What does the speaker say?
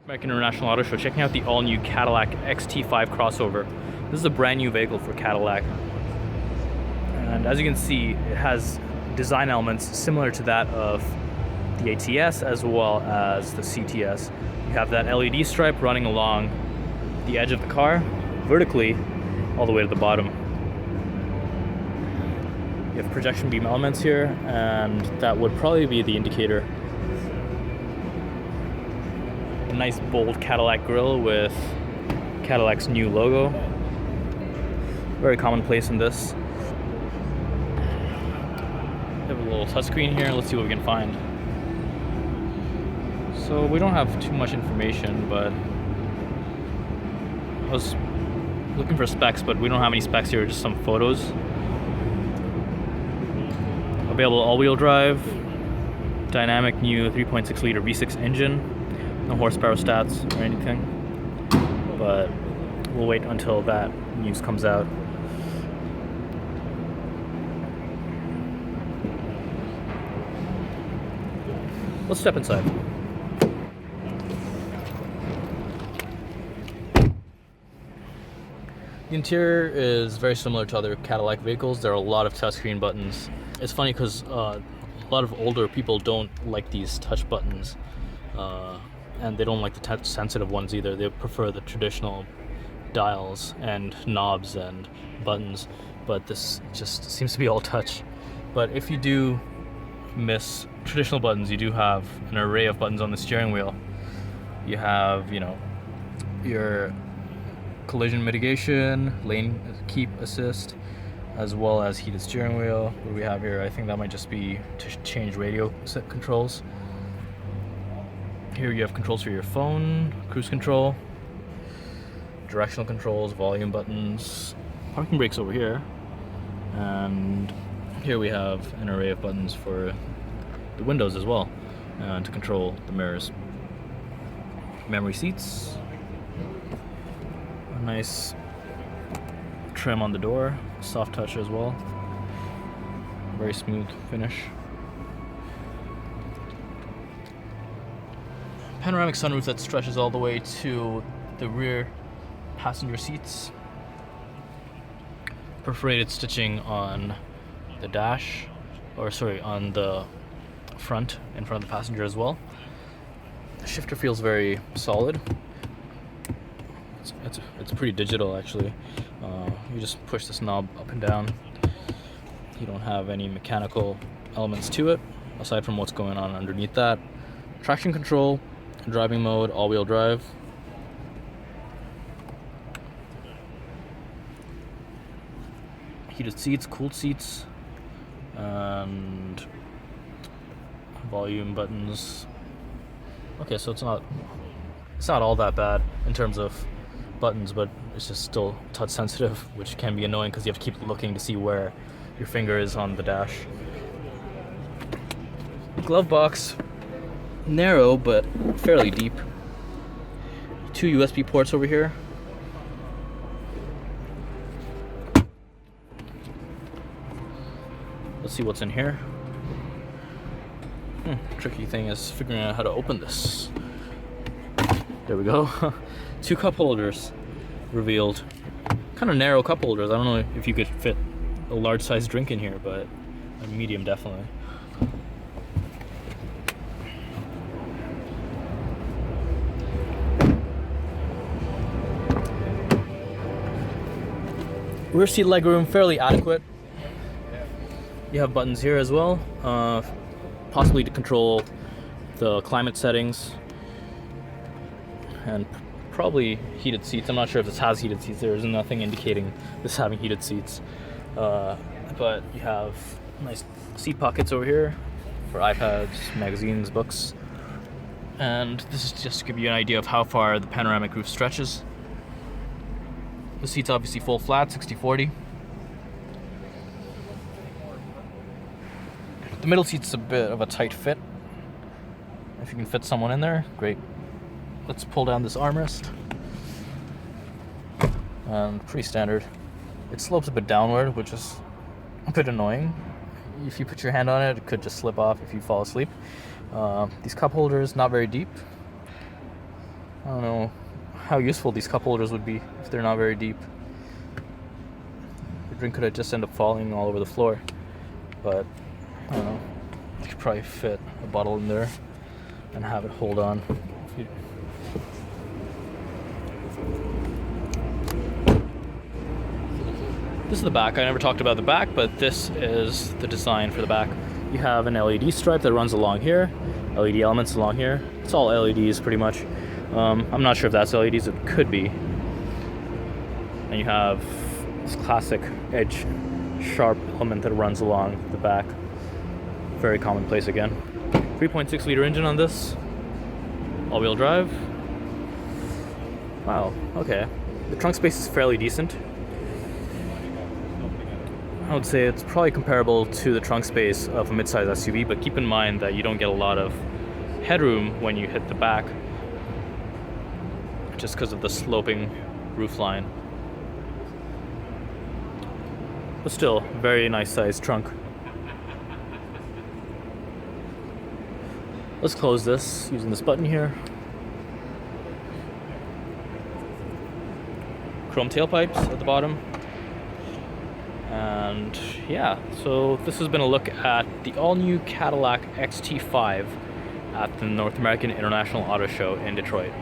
American International Auto Show, checking out the all-new Cadillac XT5 crossover. This is a brand new vehicle for Cadillac, and as you can see, it has design elements similar to that of the ATS as well as the CTS. You have that LED stripe running along the edge of the car vertically all the way to the bottom. You have projection beam elements here, and that would probably be the indicator. A nice bold Cadillac grille with Cadillac's new logo. Very commonplace in this. We have a little touchscreen here. Let's see what we can find. So we don't have too much information, but I was looking for specs, but we don't have any specs here, just some photos. Available all-wheel drive, dynamic new 3.6 liter V6 engine, no horsepower stats or anything, but we'll wait until that news comes out. Let's step inside. The interior is very similar to other Cadillac vehicles. There are a lot of touchscreen buttons. It's funny because a lot of older people don't like these touch buttons, and they don't like the touch sensitive ones either. They prefer the traditional dials and knobs and buttons, but this just seems to be all touch. But if you do miss traditional buttons, you do have an array of buttons on the steering wheel. You have, your collision mitigation, lane keep assist, as well as heated steering wheel. What do we have here? I think that might just be to change radio set controls. Here you have controls for your phone, cruise control, directional controls, volume buttons, parking brakes over here, and here we have an array of buttons for the windows as well, to control the mirrors. Memory seats, a nice trim on the door, soft touch as well, very smooth finish. Panoramic sunroof that stretches all the way to the rear passenger seats. Perforated stitching on the dash, on the front, in front of the passenger as well. The shifter feels very solid. It's pretty digital actually. You just push this knob up and down. You don't have any mechanical elements to it aside from what's going on underneath that. Traction control, driving mode, all-wheel drive. Heated seats, cooled seats, and volume buttons. Okay, so it's not all that bad in terms of buttons, but it's just still touch sensitive, which can be annoying because you have to keep looking to see where your finger is on the dash. Glove box, narrow but fairly deep. 2 USB ports over here. Let's see what's in here. Tricky thing is figuring out how to open this. There we go. 2 cup holders revealed. Kind of narrow cup holders. I don't know if you could fit a large size drink in here, but a medium definitely. Rear seat legroom, fairly adequate. You have buttons here as well, possibly to control the climate settings, and probably heated seats. I'm not sure if this has heated seats. There is nothing indicating this having heated seats, but you have nice seat pockets over here for iPads, magazines, books, and this is just to give you an idea of how far the panoramic roof stretches. The seat's obviously full flat, 60/40. The middle seat's a bit of a tight fit. If you can fit someone in there, great. Let's pull down this armrest. And pretty standard. It slopes a bit downward, which is a bit annoying. If you put your hand on it, it could just slip off if you fall asleep. These cup holders, not very deep. I don't know how useful these cup holders would be if they're not very deep. The drink could have just end up falling all over the floor, but I don't know. You could probably fit a bottle in there and have it hold on. This is the back. I never talked about the back, but this is the design for the back. You have an LED stripe that runs along here, LED elements along here. It's all LEDs pretty much. I'm not sure if that's LEDs, it could be. And you have this classic edge sharp element that runs along the back. Very commonplace again. 3.6 liter engine on this. All-wheel drive. Wow, okay. The trunk space is fairly decent. I would say it's probably comparable to the trunk space of a midsize SUV, but keep in mind that you don't get a lot of headroom when you hit the back, just because of the sloping roofline. But still, very nice sized trunk. Let's close this using this button here. Chrome tailpipes at the bottom. And yeah, so this has been a look at the all-new Cadillac XT5 at the North American International Auto Show in Detroit.